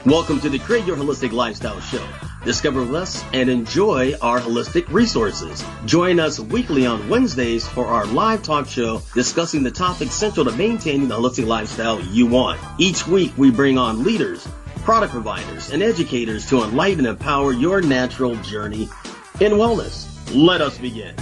Welcome to the Create Your Holistic Lifestyle Show. Discover less and enjoy our holistic resources. Join us weekly on Wednesdays for our live talk show discussing the topics central to maintaining the holistic lifestyle you want. Each week we bring on leaders, product providers, and educators to enlighten and empower your natural journey in wellness. Let us begin.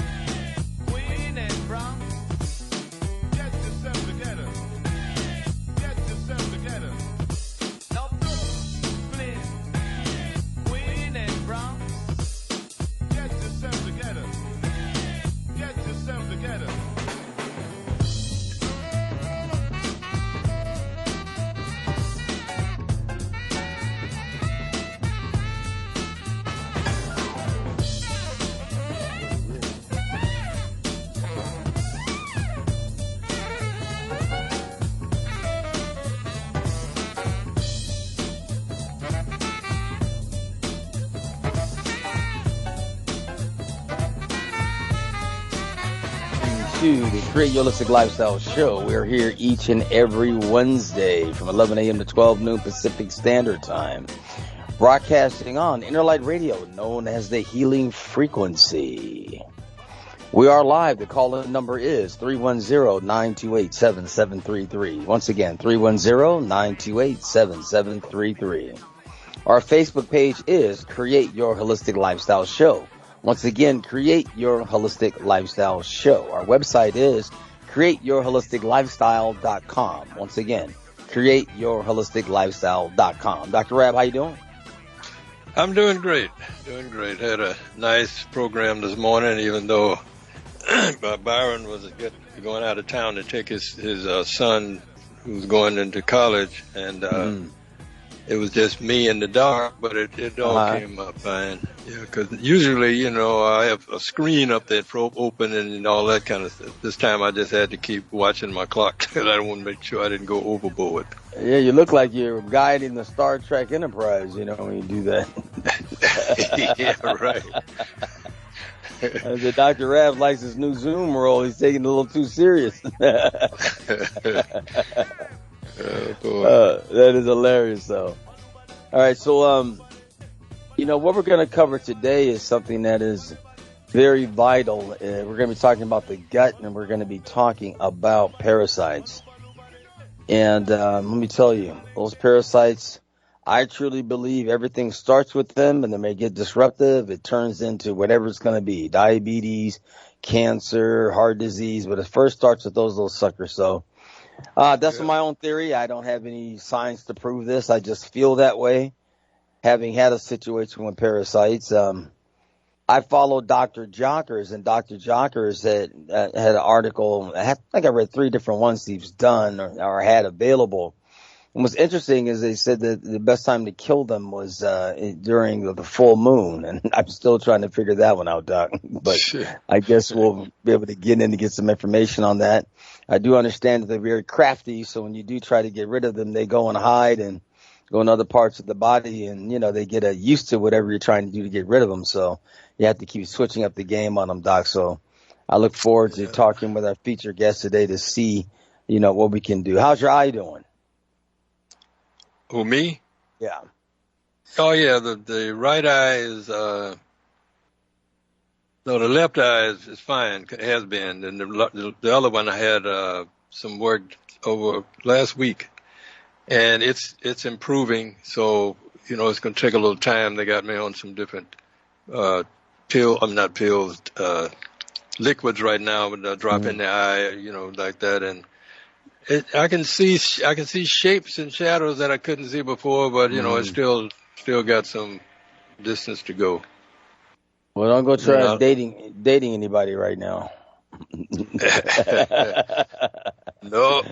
To the Create Your Holistic Lifestyle Show. We're here each and every Wednesday from 11 a.m. to 12 noon Pacific Standard Time. Broadcasting on Interlight Radio, known as the Healing Frequency. We are live. The call-in number is 310-928-7733. Once again, 310-928-7733. Our Facebook page is Create Your Holistic Lifestyle Show. Once again, Create Your Holistic Lifestyle Show. Our website is createyourholisticlifestyle.com. Once again, createyourholisticlifestyle.com. Dr. Rabb, how you doing? I'm doing great. Had a nice program this morning, even though Byron was going out of town to take his son who's going into college, and it was just me in the dark, but it all came up fine. Yeah, because usually, I have a screen up there open and all that kind of stuff. This time I just had to keep watching my clock because I want to make sure I didn't go overboard. Yeah, you look like you're guiding the Star Trek Enterprise, when you do that. Yeah, right. The Dr. Rabb likes his new Zoom role. He's taking it a little too serious. That is hilarious, though. All right, so what we're going to cover today is something that is very vital. We're going to be talking about the gut, and we're going to be talking about parasites. And let me tell you, those parasites, I truly believe everything starts with them, and then they get disruptive. It turns into whatever it's going to be: diabetes, cancer, heart disease. But it first starts with those little suckers. So. That's my own theory. I don't have any science to prove this. I just feel that way. Having had a situation with parasites, I followed Dr. Jockers, and Dr. Jockers had an article. I think I read 3 different ones he's done or had available. And what's interesting is they said that the best time to kill them was during the full moon, and I'm still trying to figure that one out, Doc. But I guess we'll be able to get in to get some information on that. I do understand that they're very crafty, so when you do try to get rid of them, they go and hide and go in other parts of the body, and they get used to whatever you're trying to do to get rid of them. So you have to keep switching up the game on them, Doc. So I look forward to talking with our featured guest today to see, what we can do. How's your eye doing? Who, me? Yeah. Oh, yeah, the right eye is, no, the left eye is fine, has been. And the other one I had some work over last week, and it's improving. So, it's going to take a little time. They got me on some different liquids right now, but drop in the eye, like that. And I can see shapes and shadows that I couldn't see before, but it's still got some distance to go. Well, don't go try dating anybody right now. No.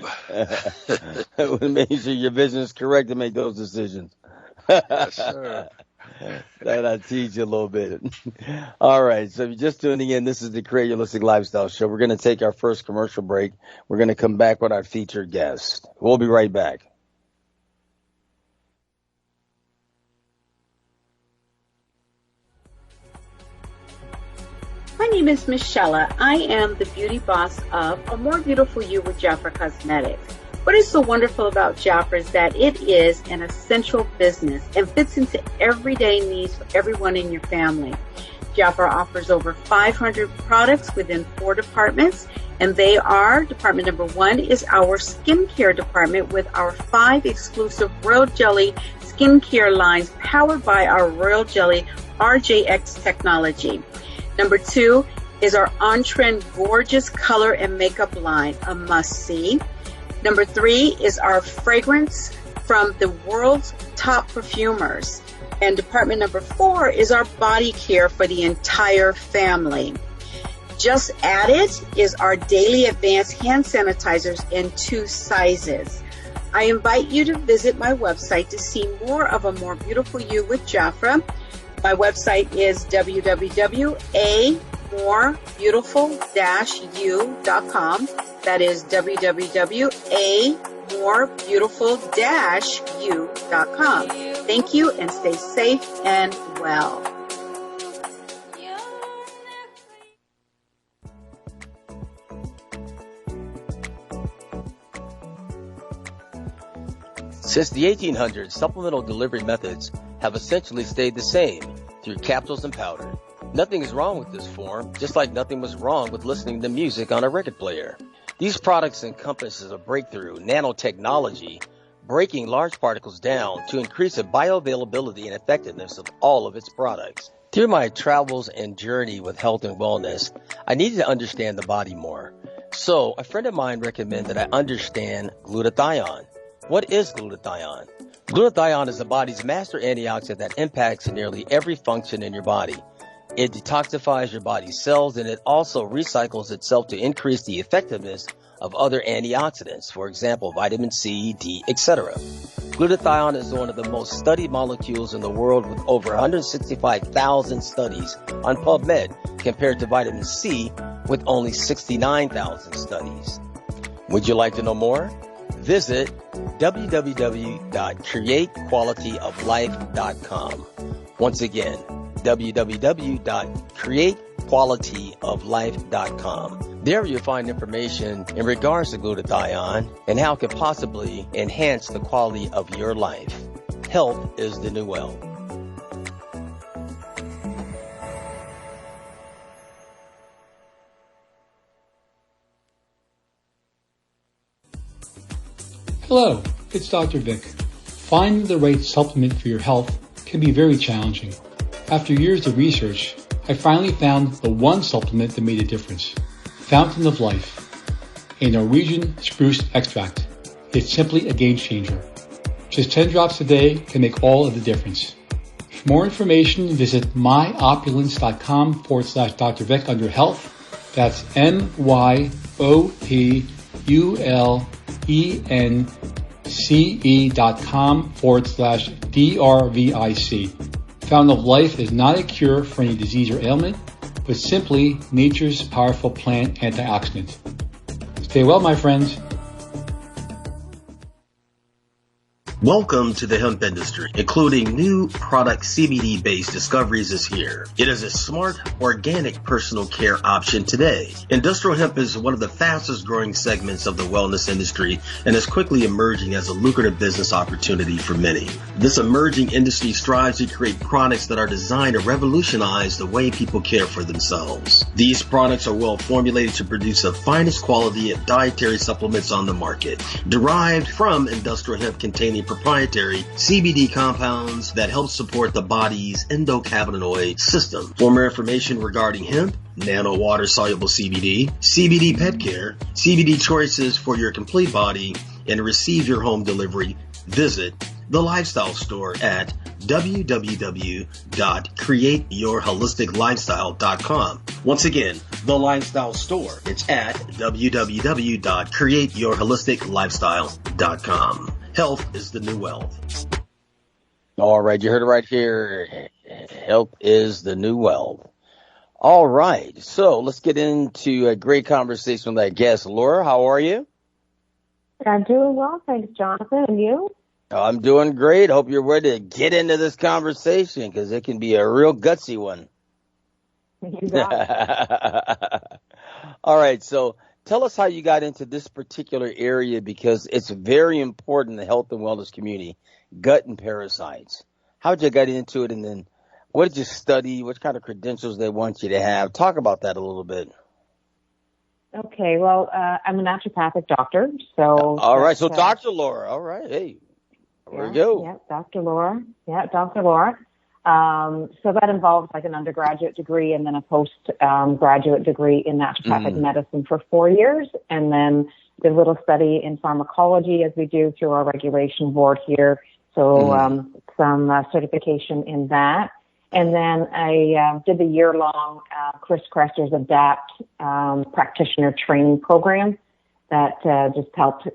Make sure your vision is correct to make those decisions. Yes, sir. That I teach you a little bit. All right. So if you're just tuning in, this is the Create Your Holistic Lifestyle Show. We're going to take our first commercial break. We're going to come back with our featured guest. We'll be right back. My name is Michelle. I am the beauty boss of A More Beautiful You with Jafra Cosmetics. What is so wonderful about Jafra is that it is an essential business and fits into everyday needs for everyone in your family. Jafra offers over 500 products within 4 departments, and they are, department number 1 is our skincare department with our 5 exclusive Royal Jelly skincare lines powered by our Royal Jelly RJX technology. Number 2 is our on-trend gorgeous color and makeup line, a must-see. Number 3 is our fragrance from the world's top perfumers. And department number 4 is our body care for the entire family. Just added is our daily advanced hand sanitizers in 2 sizes. I invite you to visit my website to see more of a more beautiful you with Jafra. My website is www.amorebeautiful-u.com. That is www.amorebeautiful-u.com. Thank you and stay safe and well. Since the 1800s, supplemental delivery methods have essentially stayed the same through capsules and powder. Nothing is wrong with this form, just like nothing was wrong with listening to music on a record player. These products encompass a breakthrough nanotechnology, breaking large particles down to increase the bioavailability and effectiveness of all of its products. Through my travels and journey with health and wellness, I needed to understand the body more. So a friend of mine recommended I understand glutathione. What is glutathione? Glutathione is the body's master antioxidant that impacts nearly every function in your body. It detoxifies your body's cells, and it also recycles itself to increase the effectiveness of other antioxidants, for example, vitamin C, D, etc. Glutathione is one of the most studied molecules in the world with over 165,000 studies on PubMed compared to vitamin C with only 69,000 studies. Would you like to know more? Visit www.createqualityoflife.com. Once again, www.createqualityoflife.com. There you'll find information in regards to glutathione and how it could possibly enhance the quality of your life. Health is the new wealth. Hello, it's Dr. Vic. Finding the right supplement for your health can be very challenging. After years of research, I finally found the one supplement that made a difference. Fountain of Life, a Norwegian spruce extract. It's simply a game changer. Just 10 drops a day can make all of the difference. For more information, visit myopulence.com/Dr. Vic under health. That's myopulence.com/DRVIC. Fountain of Life is not a cure for any disease or ailment, but simply nature's powerful plant antioxidant. Stay well, my friends. Welcome to the hemp industry, including new product CBD-based discoveries this year. It is a smart, organic personal care option today. Industrial hemp is one of the fastest growing segments of the wellness industry and is quickly emerging as a lucrative business opportunity for many. This emerging industry strives to create products that are designed to revolutionize the way people care for themselves. These products are well formulated to produce the finest quality of dietary supplements on the market, derived from industrial hemp containing proprietary CBD compounds that help support the body's endocannabinoid system. For more information regarding hemp, nano water soluble CBD, CBD pet care, CBD choices for your complete body, and receive your home delivery, visit the Lifestyle Store at www.createyourholisticlifestyle.com. Once again, the Lifestyle Store. It's at www.createyourholisticlifestyle.com. Health is the new wealth. All right, you heard it right here. Health is the new wealth. All right, so let's get into a great conversation with our guest. Laura, how are you? I'm doing well, thanks, Johnathan. And you? I'm doing great. Hope you're ready to get into this conversation because it can be a real gutsy one. You got it. All right, so tell us how you got into this particular area, because it's very important in the health and wellness community, gut and parasites. How did you get into it, and then what did you study? What kind of credentials they want you to have? Talk about that a little bit. Okay, well, I'm a naturopathic doctor, so... All right, so Dr. Laura, all right, hey, there we go. Yeah, Dr. Laura. Yeah, Dr. Laura. So that involves like an undergraduate degree and then a postgraduate degree in naturopathic medicine for 4 years, and then did a little study in pharmacology as we do through our regulation board here. So some certification in that. And then I did the year-long Chris Kresser's ADAPT practitioner training program that just helped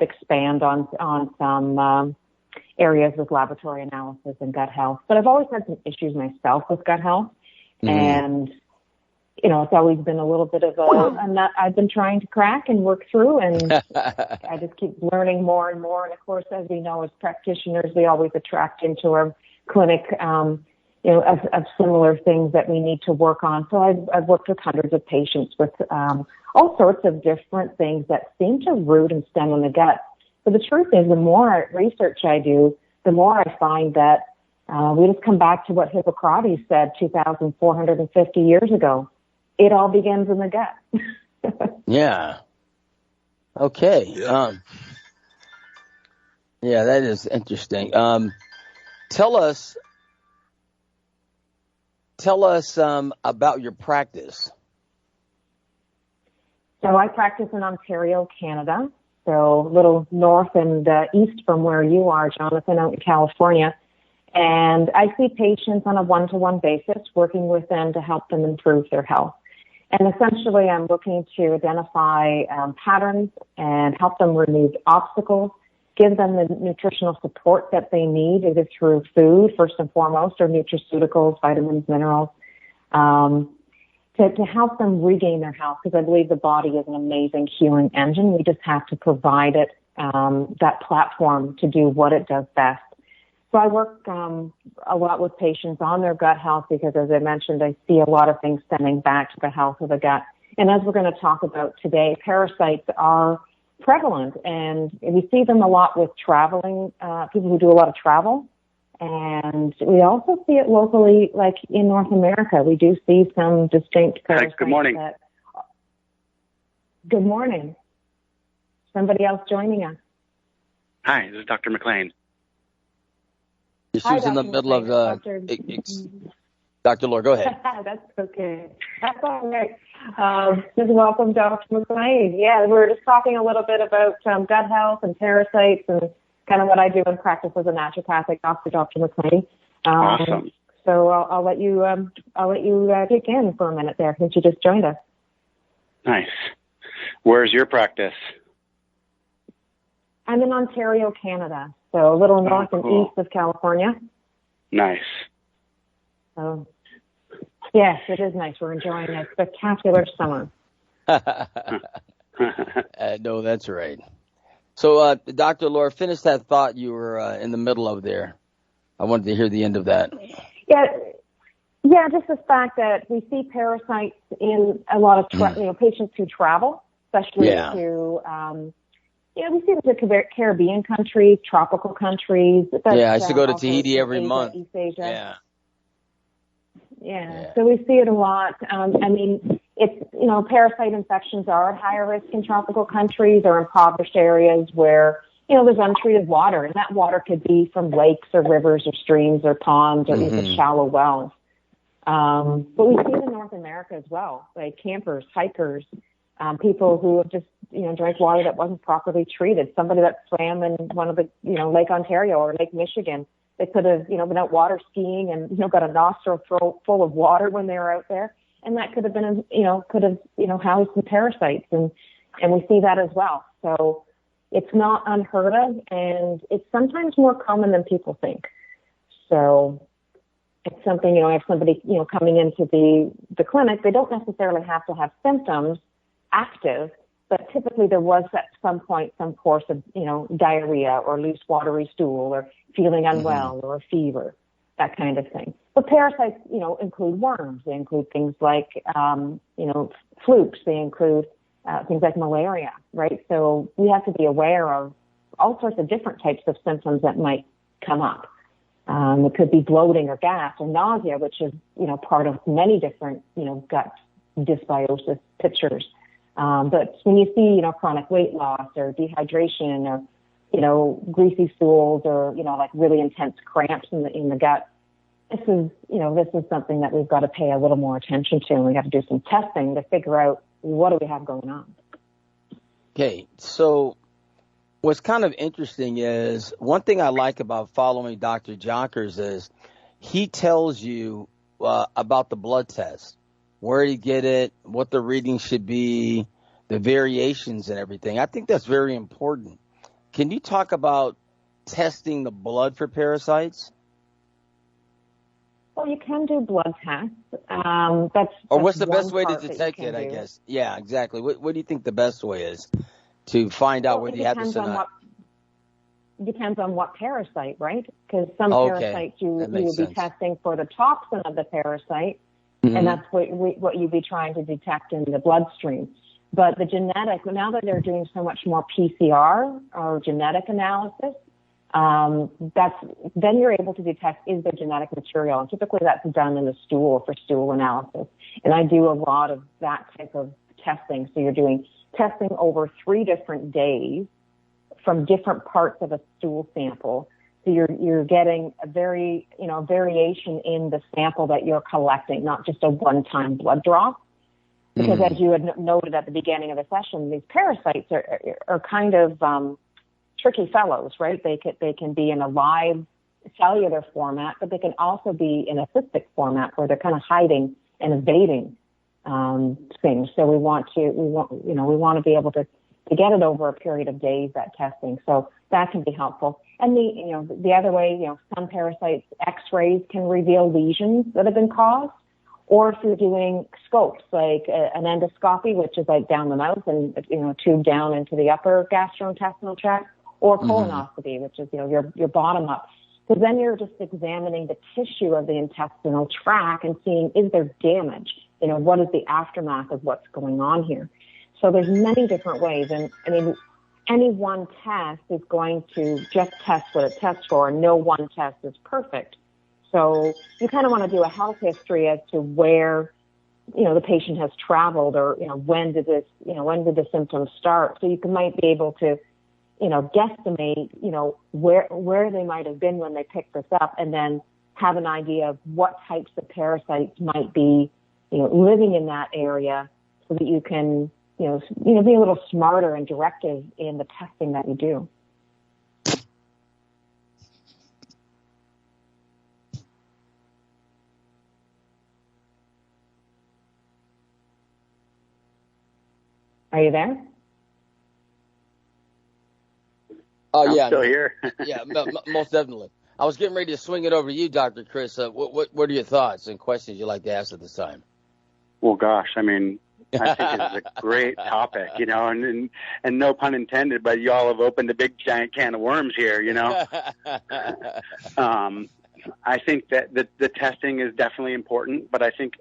expand on some areas with laboratory analysis and gut health. But I've always had some issues myself with gut health. And, it's always been a little bit of a nut I've been trying to crack and work through. And I just keep learning more and more. And of course, as we know, as practitioners, we always attract into our clinic, of similar things that we need to work on. So I've worked with hundreds of patients with all sorts of different things that seem to root and stem in the gut. But the truth is, the more research I do, the more I find that we just come back to what Hippocrates said 2,450 years ago. It all begins in the gut. Yeah. Okay. Yeah, that is interesting. Tell us about your practice. So I practice in Ontario, Canada. So a little north and east from where you are, Johnathan, out in California. And I see patients on a one-to-one basis, working with them to help them improve their health. And essentially, I'm looking to identify patterns and help them remove obstacles, give them the nutritional support that they need, either through food, first and foremost, or nutraceuticals, vitamins, minerals, to help them regain their health, because I believe the body is an amazing healing engine. We just have to provide it that platform to do what it does best. So I work a lot with patients on their gut health because, as I mentioned, I see a lot of things stemming back to the health of the gut. And as we're going to talk about today, parasites are prevalent, and we see them a lot with traveling, people who do a lot of travel. And we also see it locally, like in North America. We do see some distinct parasites. Hi, good morning. Good morning. Somebody else joining us. Hi, this is Dr. McLean. She was in the middle of Dr. Laura, go ahead. That's okay. That's all right. Just welcome, Dr. McLean. Yeah, we were just talking a little bit about gut health and parasites and kind of what I do in practice as a naturopathic doctor, Dr. McLean. Awesome. So I'll let you kick in for a minute there since you just joined us. Nice. Where's your practice? I'm in Ontario, Canada, so a little north and east of California. Nice. So, yes, it is nice. We're enjoying a spectacular summer. No, that's right. So, Dr. Laura, finish that thought you were in the middle of there. I wanted to hear the end of that. Yeah, just the fact that we see parasites in a lot of patients who travel, especially to we see them to Caribbean countries, tropical countries. I used to go to Tahiti every month. East Asia. Yeah. So we see it a lot. It's, parasite infections are at higher risk in tropical countries or impoverished areas where, there's untreated water, and that water could be from lakes or rivers or streams or ponds or even shallow wells. But we see it in North America as well, like campers, hikers, people who have just, drank water that wasn't properly treated. Somebody that swam in one of the, Lake Ontario or Lake Michigan. They could have, been out water skiing and, got a nostril full of water when they were out there. And that could have been, housed some parasites. And we see that as well. So it's not unheard of, and it's sometimes more common than people think. So it's something, I have somebody, coming into the clinic. They don't necessarily have to have symptoms active, but typically there was at some point some course of, diarrhea or loose watery stool or feeling unwell or a fever, that kind of thing. But parasites, include worms. They include things like, flukes. They include things like malaria, right? So we have to be aware of all sorts of different types of symptoms that might come up. It could be bloating or gas or nausea, which is, part of many different, gut dysbiosis pictures. But when you see, chronic weight loss or dehydration or, greasy stools or, like really intense cramps in the gut, this is something that we've got to pay a little more attention to. And we have to do some testing to figure out what do we have going on. Okay. So what's kind of interesting is one thing I like about following Dr. Jonkers is he tells you about the blood test, where you get it, what the reading should be, the variations and everything. I think that's very important. Can you talk about testing the blood for parasites? Well, you can do blood tests. What's the best way to detect it, I guess? Yeah, exactly. What do you think the best way is to find out whether you have this or not? Depends on what parasite, right? Because some parasites you would be testing for the toxin of the parasite, and that's what you'd be trying to detect in the bloodstream. But the genetic, now that they're doing so much more PCR or genetic analysis, then you're able to detect is there genetic material. And typically that's done in the stool for stool analysis. And I do a lot of that type of testing. So you're doing testing over 3 different days from different parts of a stool sample. So you're getting a variation in the sample that you're collecting, not just a one-time blood draw. Because as you had noted at the beginning of the session, these parasites are kind of tricky fellows, right? They can be in a live cellular format, but they can also be in a cystic format where they're kind of hiding and evading things. So we want to be able to get it over a period of days, that testing. So that can be helpful. And the other way, some parasites, X-rays can reveal lesions that have been caused. Or if you're doing scopes, like an endoscopy, which is like down the mouth and, tube down into the upper gastrointestinal tract, or colonoscopy, which is, your bottom up. Because then you're just examining the tissue of the intestinal tract and seeing, is there damage? What is the aftermath of what's going on here? So there's many different ways. And I mean, any one test is going to just test what it tests for. No one test is perfect. So you kind of want to do a health history as to where, the patient has traveled or, when did the symptoms start? So you might be able to, guesstimate, where they might have been when they picked this up and then have an idea of what types of parasites might be, living in that area so that you can, be a little smarter and directive in the testing that you do. Are you there? Oh, yeah. I'm still here. Yeah, most definitely. I was getting ready to swing it over to you, Dr. Chris. What are your thoughts and questions you'd like to ask at this time? Well, gosh, I mean, I think it's a great topic, and no pun intended, but y'all have opened a big giant can of worms here, I think that the testing is definitely important, but I think,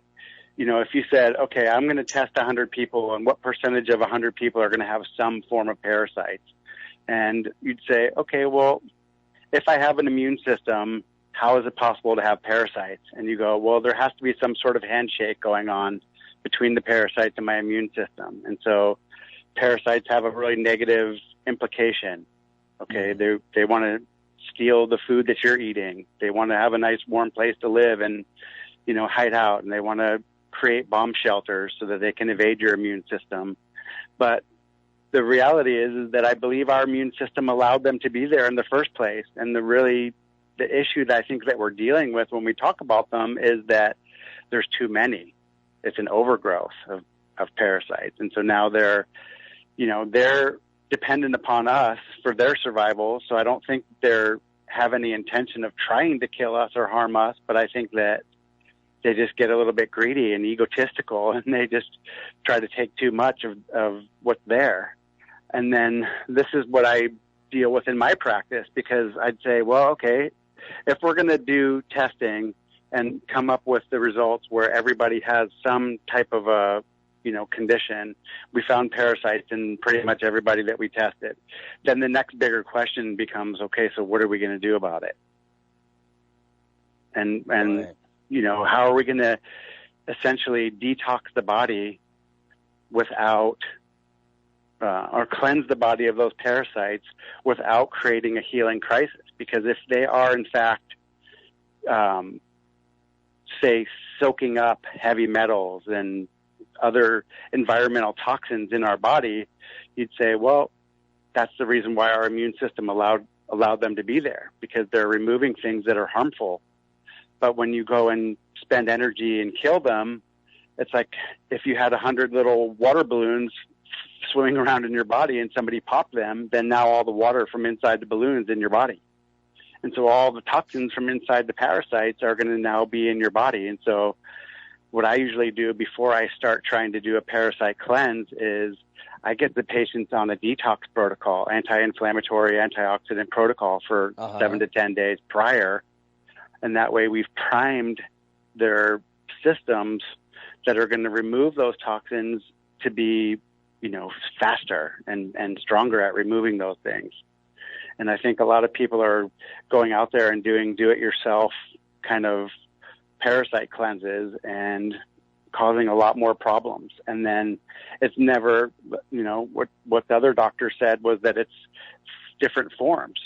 if you said, okay, I'm going to test 100 people and what percentage of 100 people are going to have some form of parasites? And you'd say, okay, well, if I have an immune system, how is it possible to have parasites? And you go, well, there has to be some sort of handshake going on between the parasites and my immune system. And so parasites have a really negative implication. Okay, they want to steal the food that you're eating. They want to have a nice warm place to live and, hide out, and they want to create bomb shelters so that they can evade your immune system. But the reality is that I believe our immune system allowed them to be there in the first place. And the issue that I think that we're dealing with when we talk about them is that there's too many. It's an overgrowth of parasites. And so now they're dependent upon us for their survival. So I don't think they have any intention of trying to kill us or harm us, but I think that they just get a little bit greedy and egotistical, and they just try to take too much of what's there. And then this is what I deal with in my practice, because I'd say, well, okay, if we're going to do testing and come up with the results where everybody has some type of a condition. We found parasites in pretty much everybody that we tested. Then the next bigger question becomes, okay, so what are we going to do about it? And Right. How are we going to essentially detox the body without, or cleanse the body of those parasites without creating a healing crisis? Because if they are in fact, say, soaking up heavy metals and other environmental toxins in our body, you'd say, well, that's the reason why our immune system allowed them to be there, because they're removing things that are harmful. But when you go and spend energy and kill them, it's like if you had 100 little water balloons swimming around in your body and somebody popped them, then now all the water from inside the balloons in your body. And so all the toxins from inside the parasites are going to now be in your body. And so what I usually do before I start trying to do a parasite cleanse is I get the patients on a detox protocol, anti-inflammatory, antioxidant protocol for 7 to 10 days prior. And that way we've primed their systems that are going to remove those toxins to be, faster and stronger at removing those things. And I think a lot of people are going out there and doing do-it-yourself kind of parasite cleanses and causing a lot more problems. And then it's never, what the other doctor said was that it's different forms.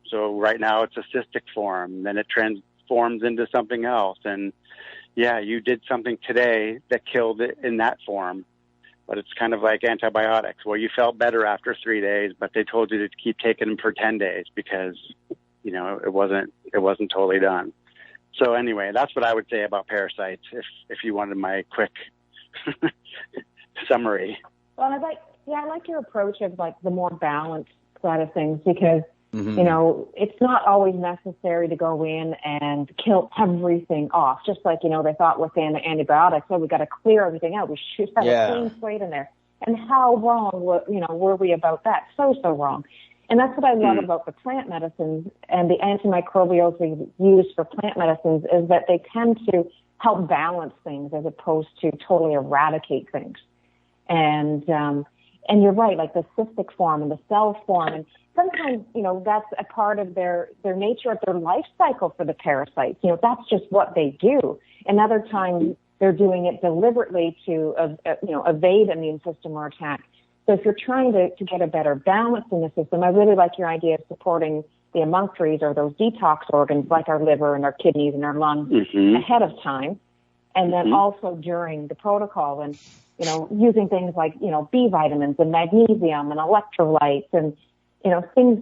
So right now it's a cystic form, then it transforms into something else. And yeah, you did something today that killed it in that form, but it's kind of like antibiotics. Well, you felt better after 3 days, but they told you to keep taking them for 10 days because, it wasn't totally done. So anyway, that's what I would say about parasites if you wanted my quick summary. Well, I like your approach of like the more balanced side of things, because it's not always necessary to go in and kill everything off. Just like, they thought with antibiotics, we got to clear everything out. We should have a clean slate in there. And how wrong were we about that? So wrong. And that's what I love about the plant medicines and the antimicrobials we use for plant medicines, is that they tend to help balance things as opposed to totally eradicate things. And you're right, like the cystic form and the cell form, and sometimes, that's a part of their nature of their life cycle for the parasites. That's just what they do. And other times they're doing it deliberately to, evade immune system or attack. So if you're trying to get a better balance in the system, I really like your idea of supporting the emunctories or those detox organs like our liver and our kidneys and our lungs ahead of time. And then also during the protocol, and, using things like, B vitamins and magnesium and electrolytes and, things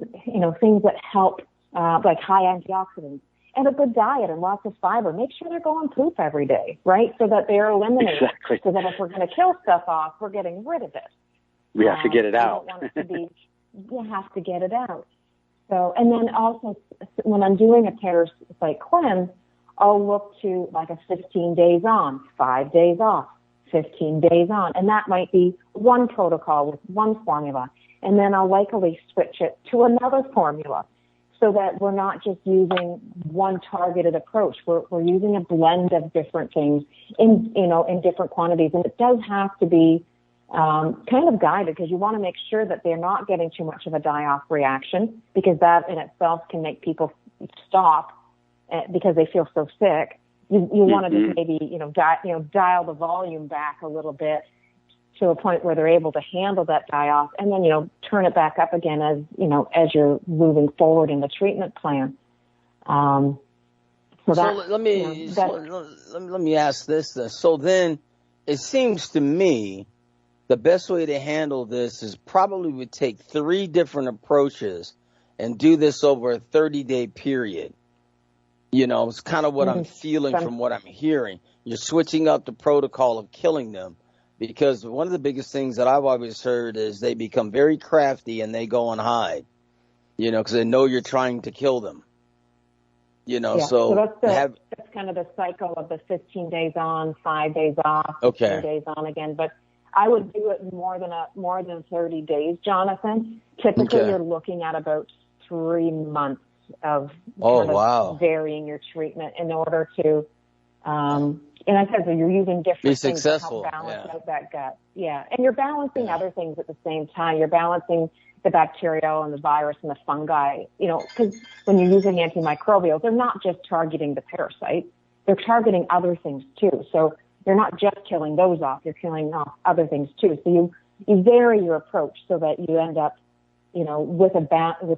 that help, like high antioxidants, and a good diet and lots of fiber. Make sure they're going poop every day, right? So that they're eliminated. Exactly. So that if we're going to kill stuff off, we're getting rid of it. We have to get it out. You don't want it to be, you have to get it out. So, and then also when I'm doing a parasite cleanse, I'll look to like a 15 days on, 5 days off, 15 days on. And that might be one protocol with one formula. And then I'll likely switch it to another formula so that we're not just using one targeted approach. We're using a blend of different things in different quantities. And it does have to be kind of guided, because you want to make sure that they're not getting too much of a die-off reaction, because that in itself can make people stop because they feel so sick. You want to just maybe, dial the volume back a little bit to a point where they're able to handle that die-off, and then, turn it back up again as you're moving forward in the treatment plan. Let me ask this then. So then it seems to me the best way to handle this is probably would take 3 different approaches and do this over a 30-day period. It's kind of what I'm feeling from what I'm hearing. You're switching up the protocol of killing them, because one of the biggest things that I've always heard is they become very crafty and they go and hide, because they know you're trying to kill them. So that's kind of the cycle of the 15 days on, 5 days off, 15 days on again. But I would do it more than 30 days, Johnathan. Typically, you're looking at about 3 months of varying your treatment in order to And I said, so you're using different things to help successful, balance out that gut. Yeah. And you're balancing other things at the same time. You're balancing the bacterial and the virus and the fungi, because when you're using antimicrobials, they're not just targeting the parasite. They're targeting other things too. So you're not just killing those off. You're killing off other things too. So you vary your approach so that you end up, with a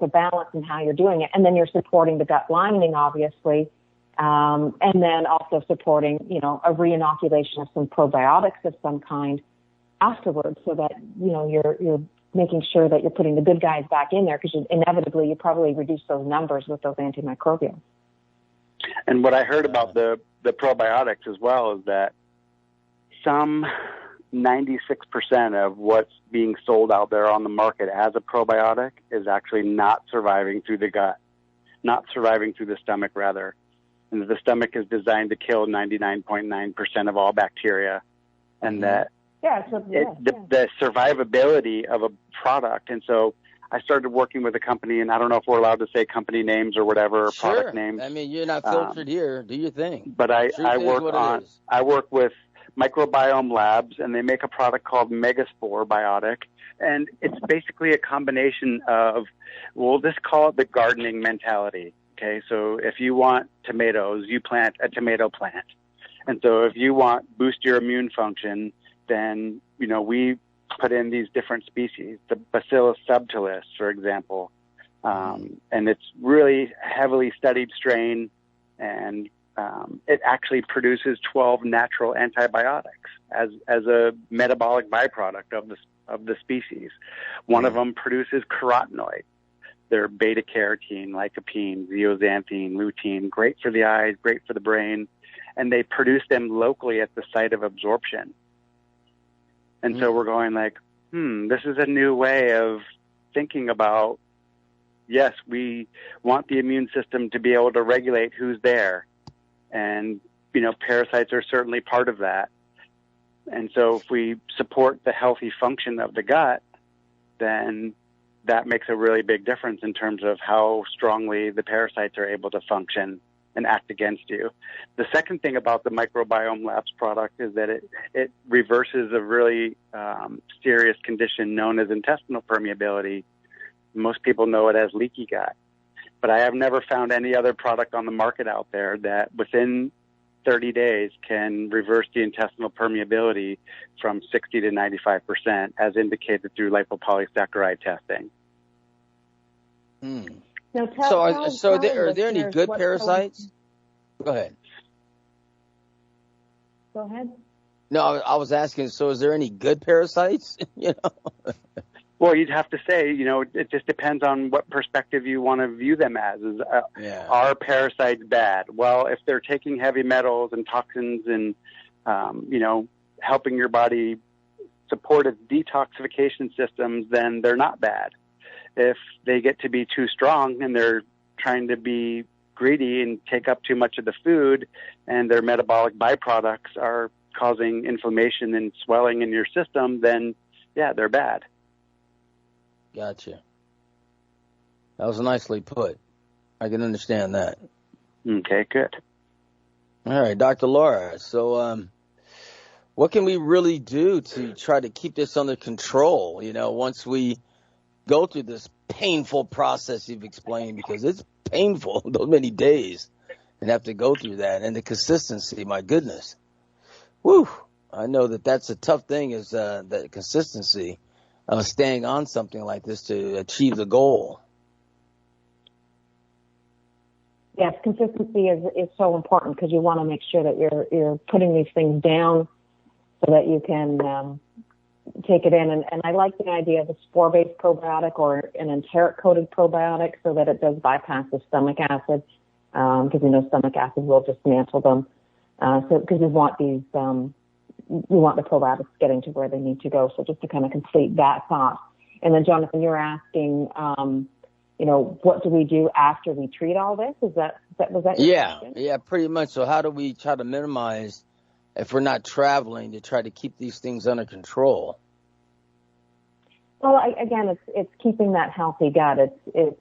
balance in how you're doing it. And then you're supporting the gut lining, obviously. And then also supporting, a reinoculation of some probiotics of some kind afterwards, so that, you're making sure that you're putting the good guys back in there, because inevitably you probably reduce those numbers with those antimicrobials. And what I heard about the probiotics as well is that some 96% of what's being sold out there on the market as a probiotic is actually not surviving through the gut, not surviving through the stomach, rather. And the stomach is designed to kill 99.9% of all bacteria, and that the survivability of a product. And so I started working with a company, and I don't know if we're allowed to say company names or whatever, sure. Product names. I mean, you're not filtered here. Do your thing. But I work with Microbiome Labs, and they make a product called Megaspore Biotic, and it's basically a combination of, we'll just call it the gardening mentality. Okay, so if you want tomatoes, you plant a tomato plant. And so if you want boost your immune function, then, we put in these different species, the Bacillus subtilis, for example. And it's really heavily studied strain, and it actually produces 12 natural antibiotics as a metabolic byproduct of the species. One of them produces carotenoids. They're beta-carotene, lycopene, zeaxanthin, lutein, great for the eyes, great for the brain, and they produce them locally at the site of absorption. And so we're going like, this is a new way of thinking about, yes, we want the immune system to be able to regulate who's there. And, parasites are certainly part of that. And so if we support the healthy function of the gut, then that makes a really big difference in terms of how strongly the parasites are able to function and act against you. The second thing about the Microbiome Labs product is that it reverses a really serious condition known as intestinal permeability. Most people know it as leaky gut. But I have never found any other product on the market out there that within 30 days can reverse the intestinal permeability from 60 to 95%, as indicated through lipopolysaccharide testing. Now are there any good parasites? Go ahead. Go ahead. No, I was asking, so is there any good parasites? Well, you'd have to say, it just depends on what perspective you want to view them as. Are parasites bad? Well, if they're taking heavy metals and toxins and, helping your body support its detoxification systems, then they're not bad. If they get to be too strong and they're trying to be greedy and take up too much of the food, and their metabolic byproducts are causing inflammation and swelling in your system, then, they're bad. Gotcha. That was nicely put. I can understand that. Okay, good. All right, Dr. Laura. So, what can we really do to try to keep this under control? Once we go through this painful process you've explained, because it's painful those many days and have to go through that, and the consistency, my goodness. Whew. I know that's a tough thing, is the consistency of staying on something like this to achieve the goal. Yes, consistency is so important, because you want to make sure that you're putting these things down so that you can take it in. And I like the idea of a spore-based probiotic or an enteric-coated probiotic, so that it does bypass the stomach acid, because stomach acid will dismantle them. Because you want these, you want the probiotics getting to where they need to go. So just to kind of complete that thought. And then, Johnathan, you're asking, what do we do after we treat all this? Was that your question? Yeah, pretty much. So how do we try to minimize, if we're not traveling, to try to keep these things under control? Well, again, it's keeping that healthy gut. It's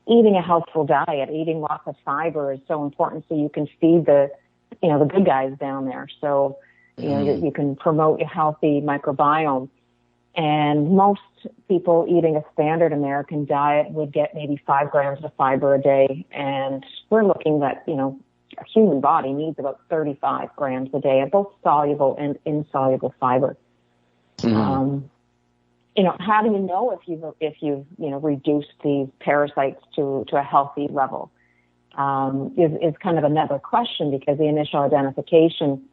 eating a healthful diet, eating lots of fiber is so important, so you can feed the the good guys down there. So, you can promote a healthy microbiome. And most people eating a standard American diet would get maybe 5 grams of fiber a day. And we're looking at, a human body needs about 35 grams a day of both soluble and insoluble fiber. How do you know if you've reduced these parasites to a healthy level? Is kind of another question, because the initial identification,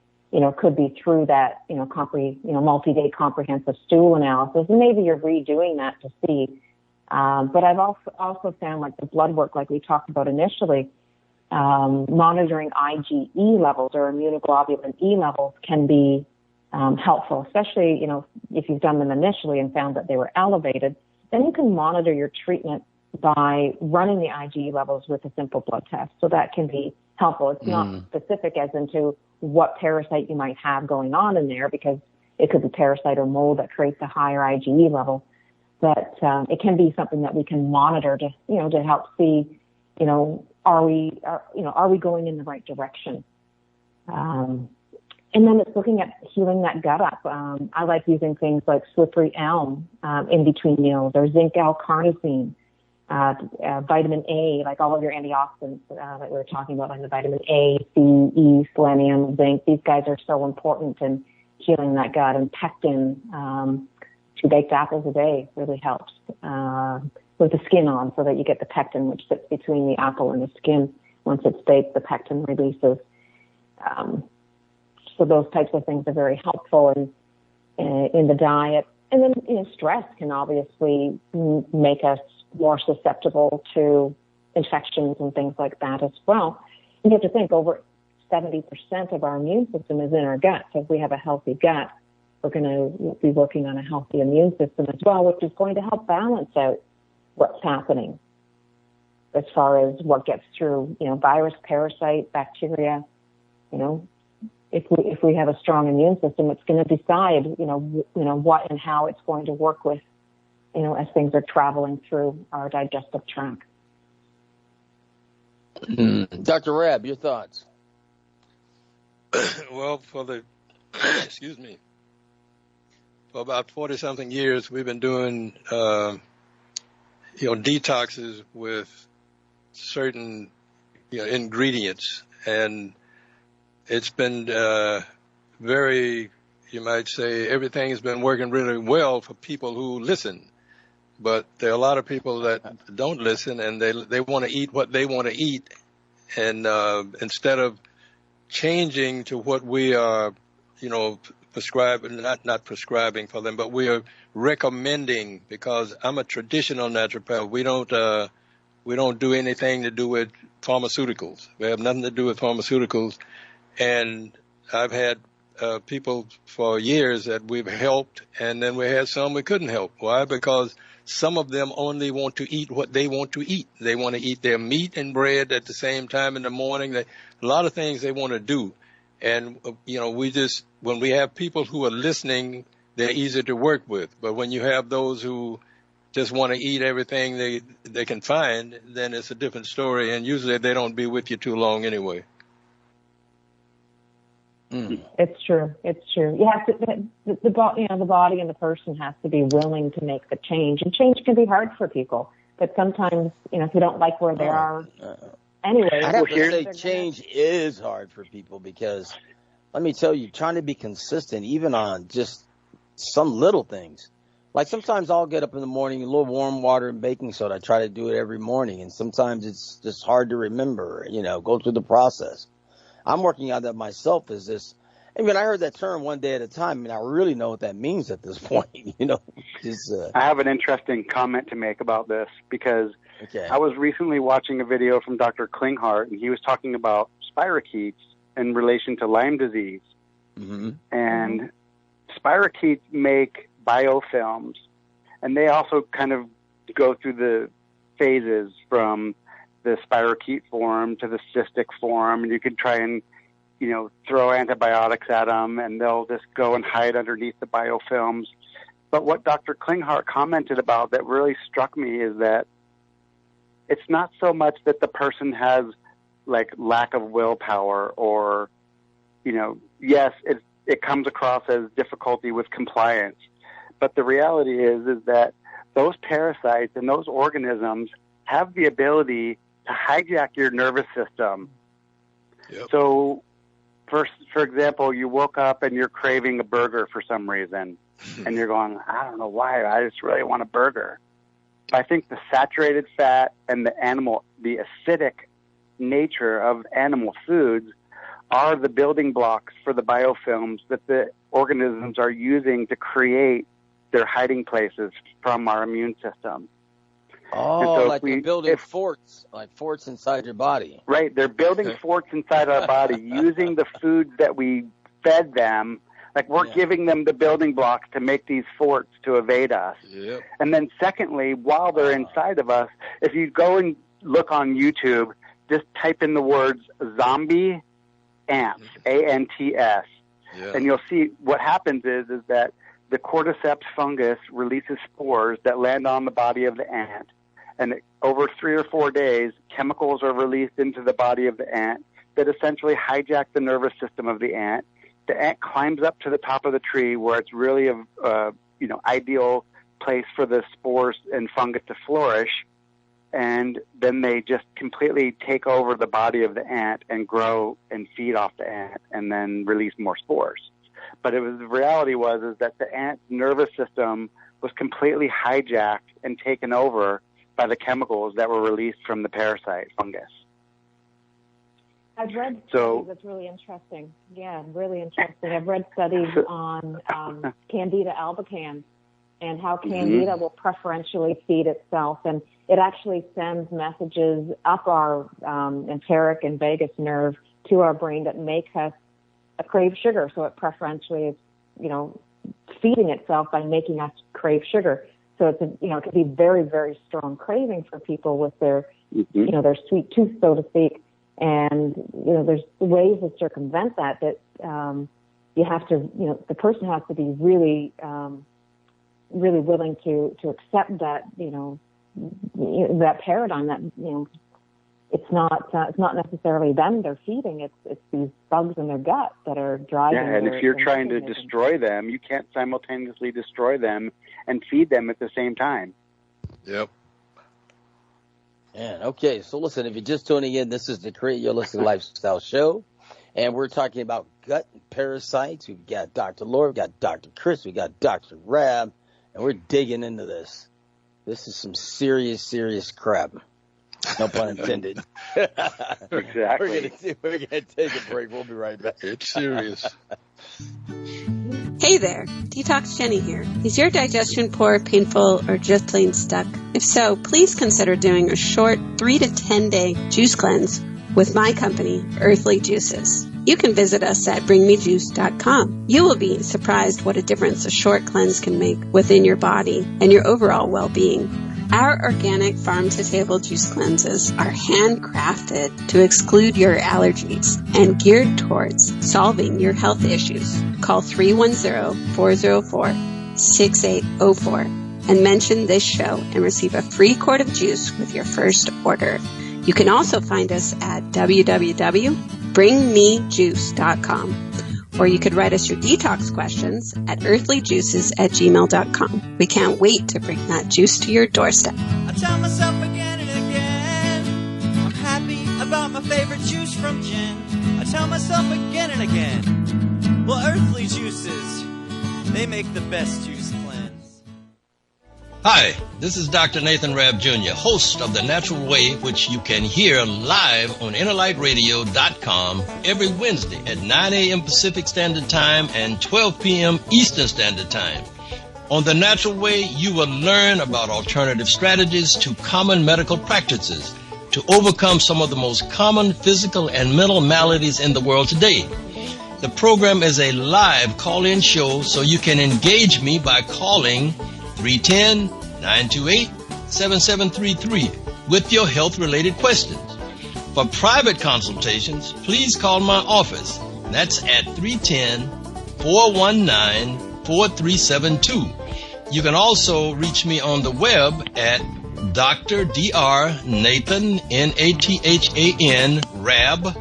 could be through that, multi-day comprehensive stool analysis, and maybe you're redoing that to see. But I've also found, like the blood work, like we talked about initially, monitoring IgE levels or immunoglobulin E levels can be helpful, especially, if you've done them initially and found that they were elevated. Then you can monitor your treatment by running the IgE levels with a simple blood test. So that can be helpful. It's not specific as into what parasite you might have going on in there, because it could be parasite or mold that creates a higher IgE level. But it can be something that we can monitor to help see, are we going in the right direction? And then it's looking at healing that gut up. I like using things like slippery elm in between meals, or zinc L-carnosine, vitamin A, like all of your antioxidants that we were talking about, like the vitamin A, C, E, selenium, zinc. These guys are so important in healing that gut. And pectin, 2 baked apples a day really helps with the skin on, so that you get the pectin, which sits between the apple and the skin. Once it's baked, the pectin releases. So those types of things are very helpful in the diet. And then, stress can obviously make us more susceptible to infections and things like that as well. You have to think, over 70% of our immune system is in our gut. So if we have a healthy gut, we're going to be working on a healthy immune system as well, which is going to help balance out what's happening as far as what gets through, virus, parasite, bacteria. If we have a strong immune system, it's going to decide, what and how it's going to work with, as things are traveling through our digestive tract. Dr. Rabb, your thoughts? Well, for about 40-something years, we've been doing, detoxes with certain, ingredients, and it's been very, you might say, everything has been working really well for people who listen. But there are a lot of people that don't listen, and they want to eat what they want to eat. And instead of changing to what we are, prescribing, not prescribing for them, but we are recommending, because I'm a traditional naturopath. We don't do anything to do with pharmaceuticals. We have nothing to do with pharmaceuticals. And I've had people for years that we've helped, and then we had some we couldn't help. Why? Because some of them only want to eat what they want to eat. They want to eat their meat and bread at the same time in the morning. A lot of things they want to do. And, when we have people who are listening, they're easy to work with. But when you have those who just want to eat everything they can find, then it's a different story. And usually they don't be with you too long anyway. It's true. You have to, the body and the person has to be willing to make the change, and change can be hard for people. But sometimes, if you don't like where they are, anyway. I have to say, change is hard for people, because let me tell you, trying to be consistent, even on just some little things. Like sometimes I'll get up in the morning, a little warm water and baking soda. I try to do it every morning, and sometimes it's just hard to remember. Go through the process. I'm working on that myself. I heard that term one day at a time, and I really know what that means at this point. I have an interesting comment to make about this, because I was recently watching a video from Dr. Klinghardt, and he was talking about spirochetes in relation to Lyme disease. Mm-hmm. And spirochetes make biofilms, and they also kind of go through the phases from the spirochete form to the cystic form, and you can try and, throw antibiotics at them, and they'll just go and hide underneath the biofilms. But what Dr. Klinghardt commented about that really struck me is that it's not so much that the person has, like, lack of willpower or yes, it comes across as difficulty with compliance. But the reality is that those parasites and those organisms have the ability to hijack your nervous system. Yep. So, for example, you woke up and you're craving a burger for some reason, and you're going, I don't know why, I just really want a burger. I think the saturated fat and the acidic nature of animal foods are the building blocks for the biofilms that the organisms are using to create their hiding places from our immune system. Oh, so like they're building forts, like forts inside your body. Right, they're building forts inside our body using the foods that we fed them. Like we're giving them the building blocks to make these forts to evade us. Yep. And then secondly, while they're inside of us, if you go and look on YouTube, just type in the words zombie ants, A-N-T-S, and you'll see what happens is that the cordyceps fungus releases spores that land on the body of the ant. And over 3 or 4 days, chemicals are released into the body of the ant that essentially hijack the nervous system of the ant. The ant climbs up to the top of the tree where it's really a ideal place for the spores and fungus to flourish, and then they just completely take over the body of the ant and grow and feed off the ant and then release more spores. But the reality was that the ant's nervous system was completely hijacked and taken over by the chemicals that were released from the parasite fungus. I've read studies that's really interesting. Yeah, really interesting. I've read studies on Candida albicans and how Candida will preferentially feed itself. And it actually sends messages up our enteric and vagus nerve to our brain that make us crave sugar. So it preferentially is, feeding itself by making us crave sugar. So it's it could be very, very strong craving for people with their, their sweet tooth, so to speak. And, there's ways to circumvent that you have to, the person has to be really, really willing to accept that, that paradigm that, it's not necessarily them they're feeding. It's these bugs in their gut that are driving. Yeah, and if you're trying to destroy them, you can't simultaneously destroy them and feed them at the same time. Yep. Man, okay, so listen, if you're just tuning in, this is the Create Your Holistic Lifestyle Show, and we're talking about gut parasites. We've got Dr. Laura, we've got Dr. Chris, we've got Dr. Rabb, and we're digging into this. This is some serious crap. No pun intended. Exactly. We're gonna take a break. We'll be right back. It's serious. Hey there, Detox Jenny here. Is your digestion poor, painful, or just plain stuck? If so, please consider doing a short 3 to 10 day juice cleanse with my company, Earthly Juices. You can visit us at bringmejuice.com. You will be surprised what a difference a short cleanse can make within your body and your overall well-being. Our organic farm-to-table juice cleanses are handcrafted to exclude your allergies and geared towards solving your health issues. Call 310-404-6804 and mention this show and receive a free quart of juice with your first order. You can also find us at www.bringmejuice.com. Or you could write us your detox questions at earthlyjuices@gmail.com. We can't wait to bring that juice to your doorstep. I tell myself again and again, I'm happy about my favorite juice from Jen. I tell myself again and again, well, Earthly Juices, they make the best juice cleanse. Hi, this is Dr. Nathan Rabb Jr., host of The Natural Way, which you can hear live on InnerLightRadio.com every Wednesday at 9 a.m. Pacific Standard Time and 12 p.m. Eastern Standard Time. On The Natural Way, you will learn about alternative strategies to common medical practices to overcome some of the most common physical and mental maladies in the world today. The program is a live call-in show, so you can engage me by calling 310-928-7733 with your health-related questions. For private consultations, please call my office. That's at 310-419-4372. You can also reach me on the web at Dr. Nathan, Nathan, Rabb, Rabb,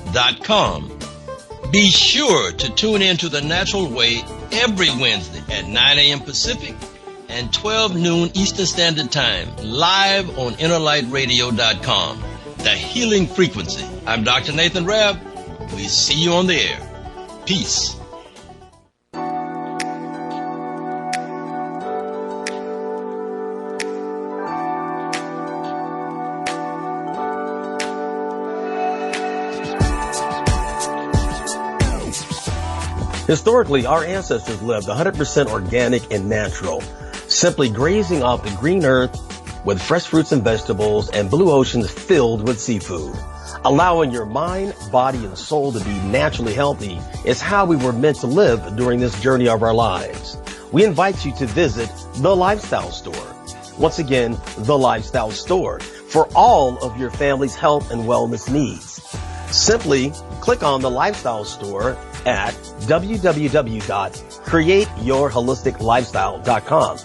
naturalway.com. Be sure to tune in to The Natural Way every Wednesday at 9 a.m. Pacific and 12 noon Eastern Standard Time, live on InnerlightRadio.com. The Healing Frequency. I'm Dr. Nathan Rabb. We see you on the air. Peace. Historically, our ancestors lived 100% organic and natural, simply grazing off the green earth with fresh fruits and vegetables and blue oceans filled with seafood. Allowing your mind, body, and soul to be naturally healthy is how we were meant to live during this journey of our lives. We invite you to visit The Lifestyle Store. Once again, The Lifestyle Store, for all of your family's health and wellness needs. Simply click on The Lifestyle Store at www.createyourholisticlifestyle.com.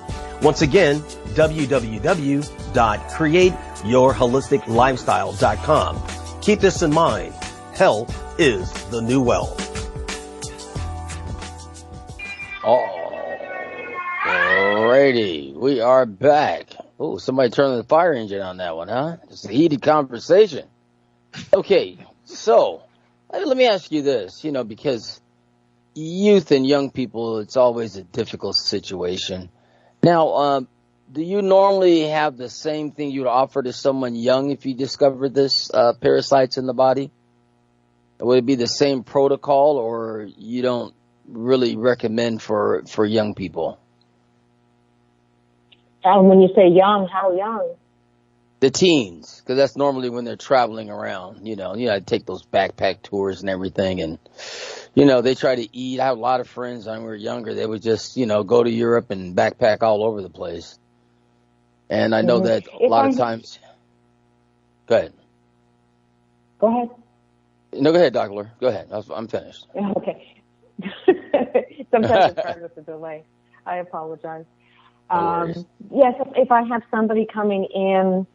Once again, www.createyourholisticlifestyle.com. Keep this in mind. Health is the new wealth. Alrighty, we are back. Oh, somebody turned the fire engine on that one, huh? It's a heated conversation. Okay, so let me ask you this, because youth and young people, it's always a difficult situation. Now, do you normally have the same thing you'd offer to someone young if you discovered this parasites in the body? Would it be the same protocol, or you don't really recommend for young people? When you say young, how young? The teens, because that's normally when they're traveling around. I take those backpack tours and everything, and they try to eat. I have a lot of friends when we were younger. They would just go to Europe and backpack all over the place. And I know that a lot of times. Go ahead. Go ahead. No, go ahead, Dr. Laura. Go ahead. I'm finished. Okay. Sometimes it's hard with the delay. I apologize. Yes, if I have somebody coming in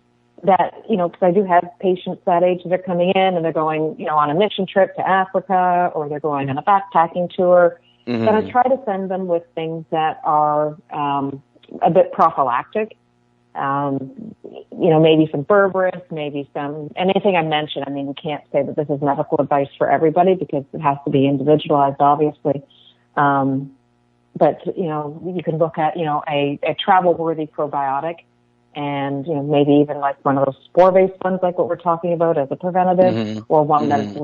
that, because I do have patients that age that are coming in and they're going, on a mission trip to Africa, or they're going on a backpacking tour, then I try to send them with things that are a bit prophylactic. Maybe some berberis, maybe anything I mentioned. We can't say that this is medical advice for everybody because it has to be individualized, obviously. But, you can look at, a travel-worthy probiotic and, maybe even like one of those spore-based ones like what we're talking about as a preventative, or one that's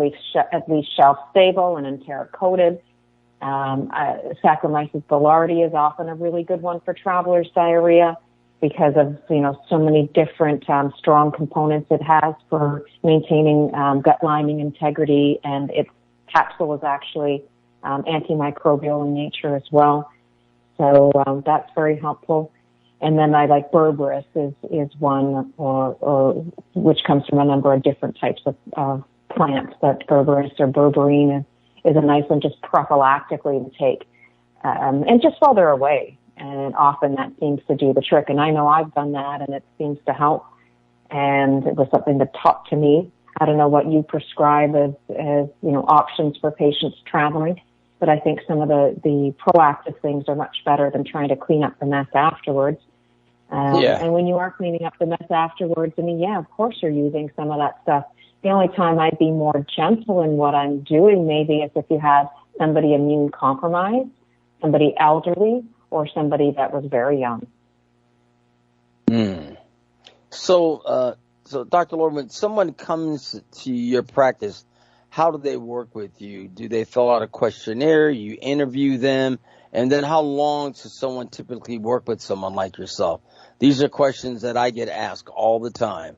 at least shelf-stable and enteric-coated. Saccharomyces boulardii is often a really good one for travelers' diarrhea because of, so many different strong components it has for maintaining gut lining integrity, and its capsule is actually antimicrobial in nature as well. So that's very helpful. And then I like berberis is one, or which comes from a number of different types of plants. But berberis or berberine is a nice one just prophylactically to take, and just while they're away. And often that seems to do the trick. And I know I've done that, and it seems to help. And it was something that taught to me. I don't know what you prescribe as options for patients traveling, but I think some of the proactive things are much better than trying to clean up the mess afterwards. And when you are cleaning up the mess afterwards, of course you're using some of that stuff. The only time I'd be more gentle in what I'm doing maybe is if you had somebody immune compromised, somebody elderly, or somebody that was very young. So, Dr. Laura, when someone comes to your practice, how do they work with you? Do they fill out a questionnaire? You interview them? And then how long does someone typically work with someone like yourself? These are questions that I get asked all the time.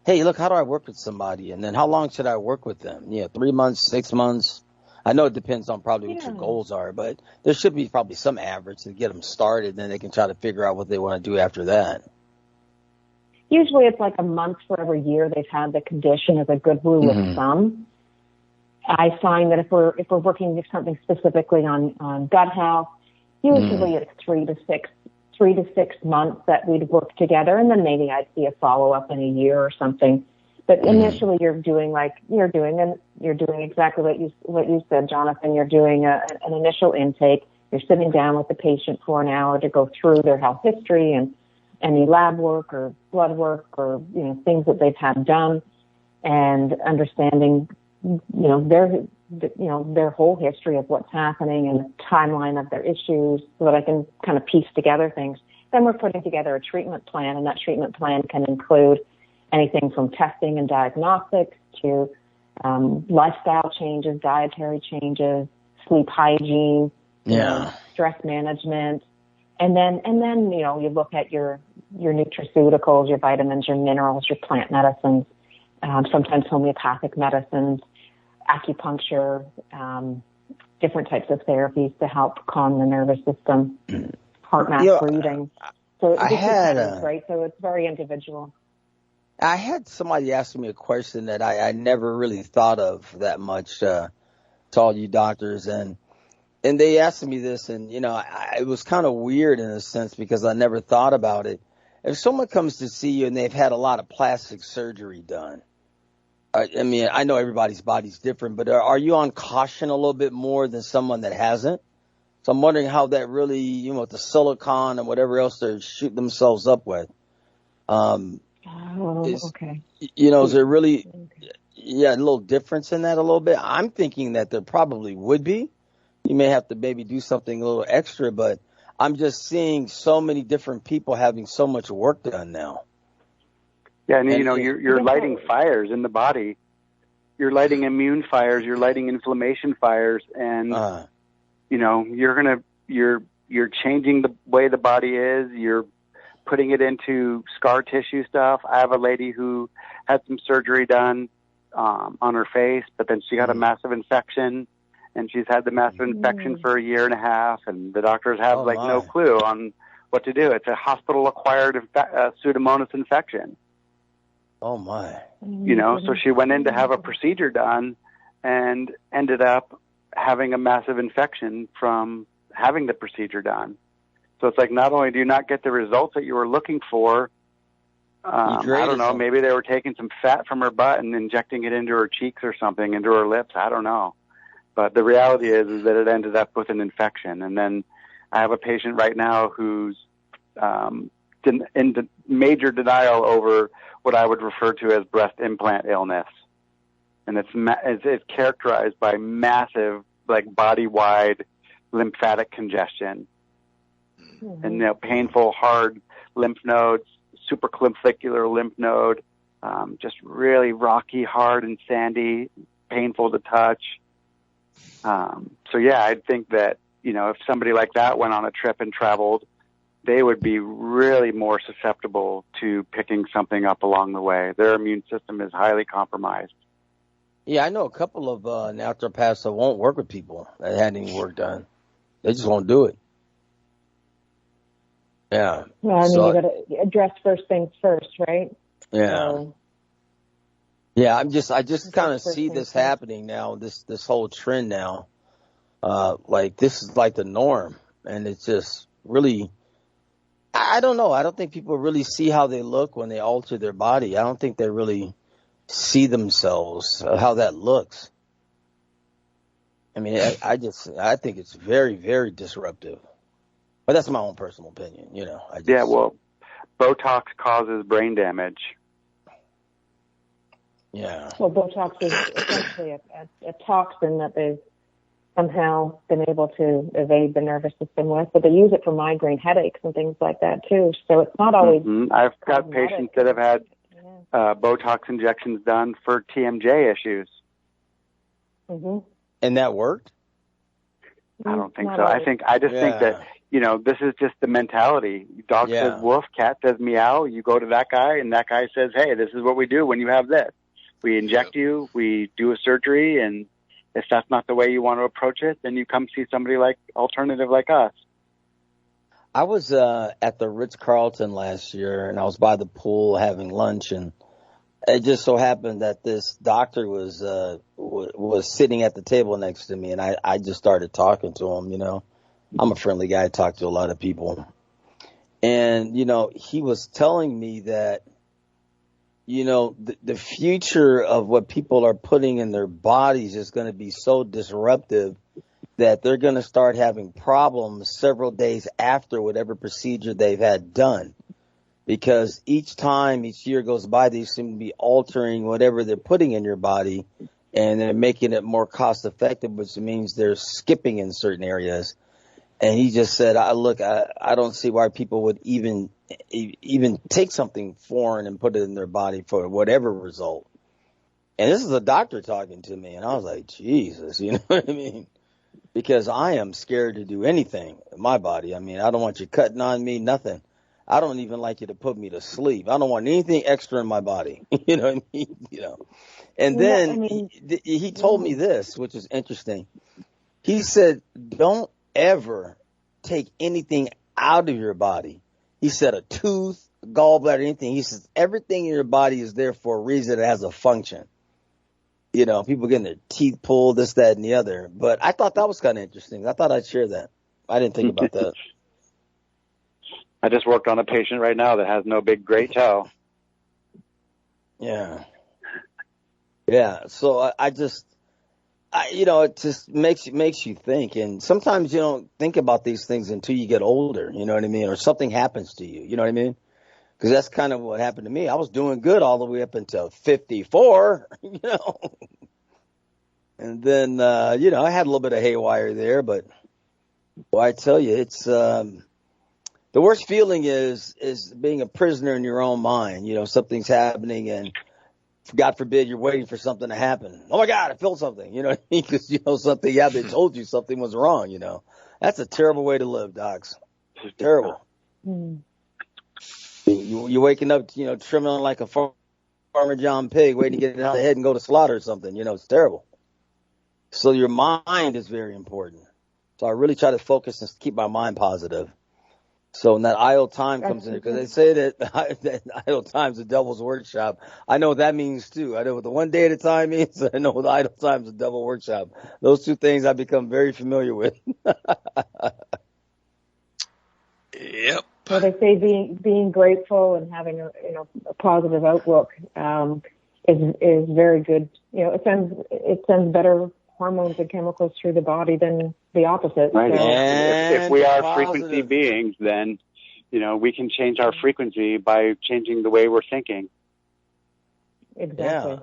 Hey, look, how do I work with somebody? And then how long should I work with them? 3 months, 6 months? I know it depends on probably what your goals are, but there should be probably some average to get them started. Then they can try to figure out what they want to do after that. Usually it's like a month for every year they've had the condition as a good rule of thumb. I find that if we're working with something specifically on gut health, usually it's 3 to 6 months that we'd work together, and then maybe I'd see a follow up in a year or something. But initially, you're doing exactly what you said, Johnathan. You're doing an initial intake. You're sitting down with the patient for an hour to go through their health history and any lab work or blood work or things that they've had done, and understanding their whole history of what's happening and the timeline of their issues, so that I can kind of piece together things. Then we're putting together a treatment plan, and that treatment plan can include anything from testing and diagnostics to lifestyle changes, dietary changes, sleep hygiene, stress management, and then you look at your nutraceuticals, your vitamins, your minerals, your plant medicines, sometimes homeopathic medicines, acupuncture, different types of therapies to help calm the nervous system, heart math breathing. So right? So it's very individual. I had somebody ask me a question that I never really thought of that much, to all you doctors, and they asked me this, and it was kind of weird in a sense because I never thought about it. If someone comes to see you and they've had a lot of plastic surgery done, I mean, I know everybody's body's different, but are you on caution a little bit more than someone that hasn't? So I'm wondering how that really, with the silicone and whatever else they're shooting themselves up with. Okay. Is there really, a little difference in that a little bit? I'm thinking that there probably would be. You may have to maybe do something a little extra, but I'm just seeing so many different people having so much work done now. Yeah, and you're lighting fires in the body. You're lighting immune fires. You're lighting inflammation fires, and you're changing the way the body is. You're putting it into scar tissue stuff. I have a lady who had some surgery done on her face, but then she got a massive infection, and she's had the massive infection for a year and a half, and the doctors have no clue on what to do. It's a hospital-acquired Pseudomonas infection. Oh my! So she went in to have a procedure done, and ended up having a massive infection from having the procedure done. So it's like, not only do you not get the results that you were looking for, I don't know, maybe they were taking some fat from her butt and injecting it into her cheeks or something, into her lips. I don't know. But the reality is that it ended up with an infection. And then I have a patient right now who's in major denial over what I would refer to as breast implant illness. And it's characterized by massive, body-wide lymphatic congestion. And painful, hard lymph nodes, supraclavicular lymph node, just really rocky, hard and sandy, painful to touch. I think that, if somebody like that went on a trip and traveled, they would be really more susceptible to picking something up along the way. Their immune system is highly compromised. Yeah, I know a couple of naturopaths that won't work with people that had any work done. They just won't do it. Yeah. Well, you got to address first things first, right? Yeah. I just kind of see this happening now, this whole trend now. This is like the norm, and it's just really, I don't know. I don't think people really see how they look when they alter their body. I don't think they really see themselves, how that looks. I mean, I think it's very, very disruptive. But that's my own personal opinion, Botox causes brain damage. Yeah. Well, Botox is essentially a toxin that they've somehow been able to evade the nervous system with, but they use it for migraine headaches and things like that too. So it's not always. I've got patients that have had Botox injections done for TMJ issues. And that worked? I don't think so. I just think that, this is just the mentality. Dog says woof, cat says meow. You go to that guy, and that guy says, hey, this is what we do when you have this. We inject you, we do a surgery, and if that's not the way you want to approach it, then you come see somebody alternative like us. I was at the Ritz-Carlton last year, and I was by the pool having lunch, and it just so happened that this doctor was sitting at the table next to me, and I just started talking to him, I'm a friendly guy. I talk to a lot of people. And, he was telling me that the future of what people are putting in their bodies is going to be so disruptive that they're going to start having problems several days after whatever procedure they've had done. Because each year goes by, they seem to be altering whatever they're putting in your body, and they're making it more cost effective, which means they're skipping in certain areas. And he just said, I don't see why people would even take something foreign and put it in their body for whatever result. And this is a doctor talking to me, and I was like, Jesus, you know what I mean? Because I am scared to do anything in my body. I mean, I don't want you cutting on me, nothing. I don't even like you to put me to sleep. I don't want anything extra in my body. You know what I mean? And then he told me this, which is interesting. He said, don't ever take anything out of your body. He said a tooth, gallbladder, anything. He says everything in your body is there for a reason. It has a function. People getting their teeth pulled, this, that, and the other. But I thought that was kind of interesting. I thought I'd share that. I didn't think about that. I just worked on a patient right now that has no big great toe. Yeah. So it just makes you think. And sometimes you don't think about these things until you get older. You know what I mean? Or something happens to you. You know what I mean? Because that's kind of what happened to me. I was doing good all the way up until 54, And then, I had a little bit of haywire there, but I tell you, it's the worst feeling is being a prisoner in your own mind. Something's happening and God forbid you're waiting for something to happen. Oh my God, I felt something, you know what I mean? Because, something, they told you something was wrong, That's a terrible way to live, docs. Terrible. Mm. You're waking up, trembling like a Farmer John pig, waiting to get out of the head and go to slaughter or something. It's terrible. So your mind is very important. So I really try to focus and keep my mind positive. So when that idle time comes in there, because they say that idle time is the devil's workshop. I know what that means too. I know what the one day at a time means. I know what the idle time is the devil's workshop. Those two things I've become very familiar with. Yep. Well, they say being grateful and having a positive outlook is very good. It sends better hormones and chemicals through the body than the opposite. Right. So. If we are frequency beings, then we can change our frequency by changing the way we're thinking. Exactly.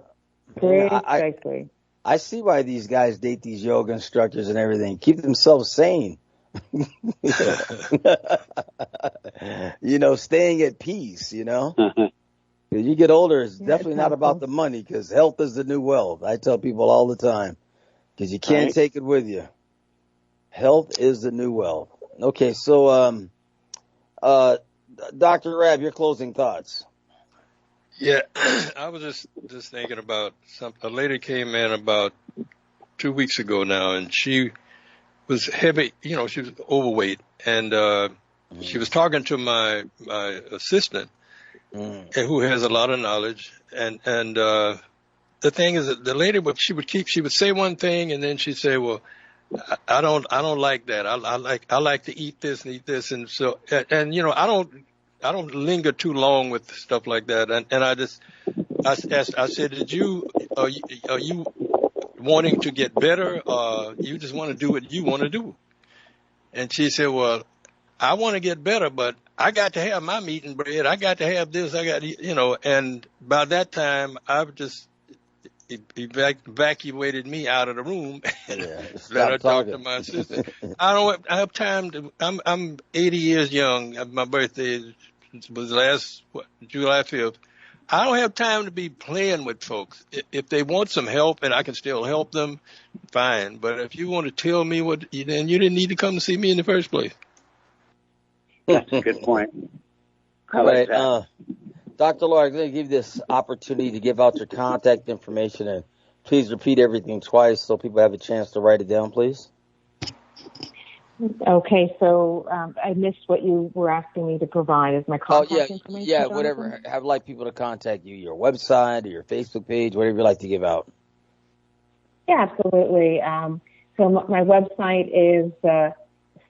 Yeah. Precisely. I see why these guys date these yoga instructors and everything. Keep themselves sane. Staying at peace, As you get older, it's definitely not about the money, because health is the new wealth. I tell people all the time, because you can't take it with you. Health is the new wealth. Okay, so Dr. Rabb, your closing thoughts. Yeah, I was just thinking about a lady came in about 2 weeks ago now, and she was heavy, she was overweight, and she was talking to my assistant, who has a lot of knowledge, and the thing is that the lady she would say one thing, and then she'd say, well, I don't like that. I like to eat this and eat this, and so and I don't linger too long with stuff like that, and I said, are you wanting to get better, or you just want to do what you want to do? And she said, well, I want to get better, but I got to have my meat and bread. I got to have this. I got, and by that time, I've just evacuated me out of the room and let her talk to my assistant. I have time I'm 80 years young. My birthday was July 5th. I don't have time to be playing with folks. If they want some help and I can still help them, fine. But if you want to tell me then you didn't need to come to see me in the first place. That's a good point. All right. Dr. Laura, I'm going to give you this opportunity to give out your contact information, and please repeat everything twice so people have a chance to write it down, please. Okay, so I missed what you were asking me to provide as my contact information. Yeah, whatever. I'd like people to contact you, your website or your Facebook page, whatever you'd like to give out. Yeah, absolutely. So my website is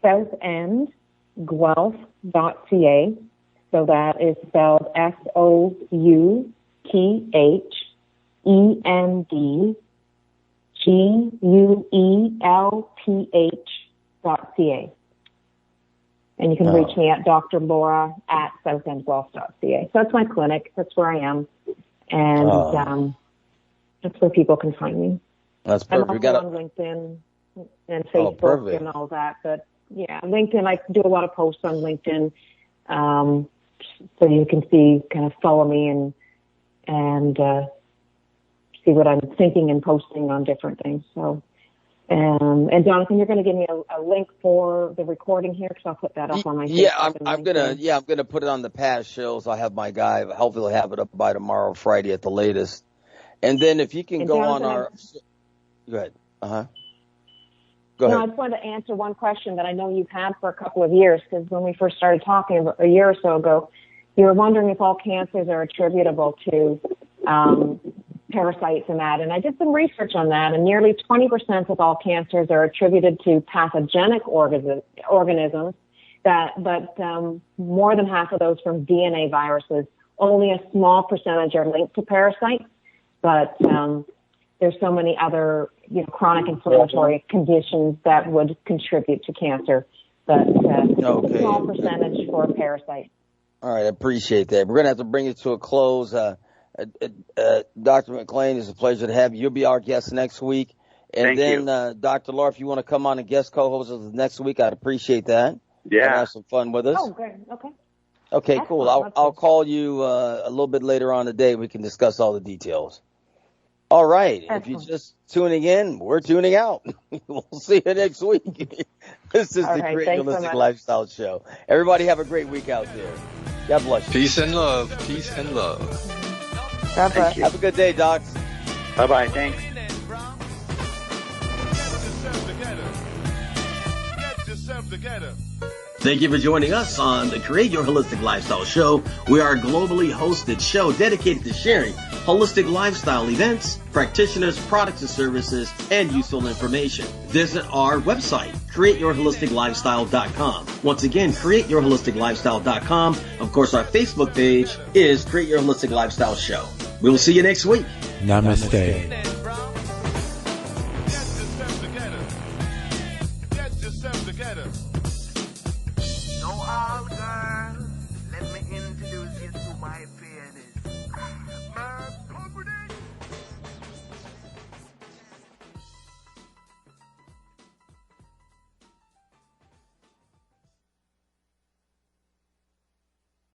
southendguelph.ca. So that is spelled SOUTHEND THENDGUELTH.ca. And you can reach me at drlaura@southendwealth.ca. So that's my clinic. That's where I am. And that's where people can find me. That's perfect. I'm also on LinkedIn and Facebook and all that. But yeah, LinkedIn, I do a lot of posts on LinkedIn. So you can kind of follow me and see what I'm thinking and posting on different things. So, and Johnathan, you're going to give me a link for the recording here, because I'll put that up on my Facebook. I'm gonna put it on the past shows. I'll have my guy hopefully have it up by tomorrow, Friday at the latest. And then if you can go Johnathan, on our, go ahead. Go ahead. No, I just wanted to answer one question that I know you've had for a couple of years, because when we first started talking a year or so ago, you were wondering if all cancers are attributable to parasites and that. And I did some research on that, and nearly 20% of all cancers are attributed to pathogenic organisms, but more than half of those from DNA viruses. Only a small percentage are linked to parasites, but there's so many other chronic inflammatory conditions that would contribute to cancer, but a small percentage for parasites. All right, I appreciate that. We're going to have to bring it to a close. Dr. McLean, it's a pleasure to have you. You'll be our guest next week. And Thank you. Dr. Laura, if you want to come on and guest co-host us next week, I'd appreciate that. Yeah. And have some fun with us. Oh, great. Okay. Okay, cool. I'll call you a little bit later on today. We can discuss all the details. All right. Excellent. If you're just tuning in, we're tuning out. We'll see you next week. This is the Create Holistic Lifestyle Show. Everybody have a great week out there. God bless you. Peace and love. Peace and love. God bless. Have a good day, docs. Bye-bye. Thanks. Thank you for joining us on the Create Your Holistic Lifestyle Show. We are a globally hosted show dedicated to sharing holistic lifestyle events, practitioners, products and services, and useful information. Visit our website, createyourholisticlifestyle.com. Once again, createyourholisticlifestyle.com. Of course, our Facebook page is Create Your Holistic Lifestyle Show. We will see you next week. Namaste.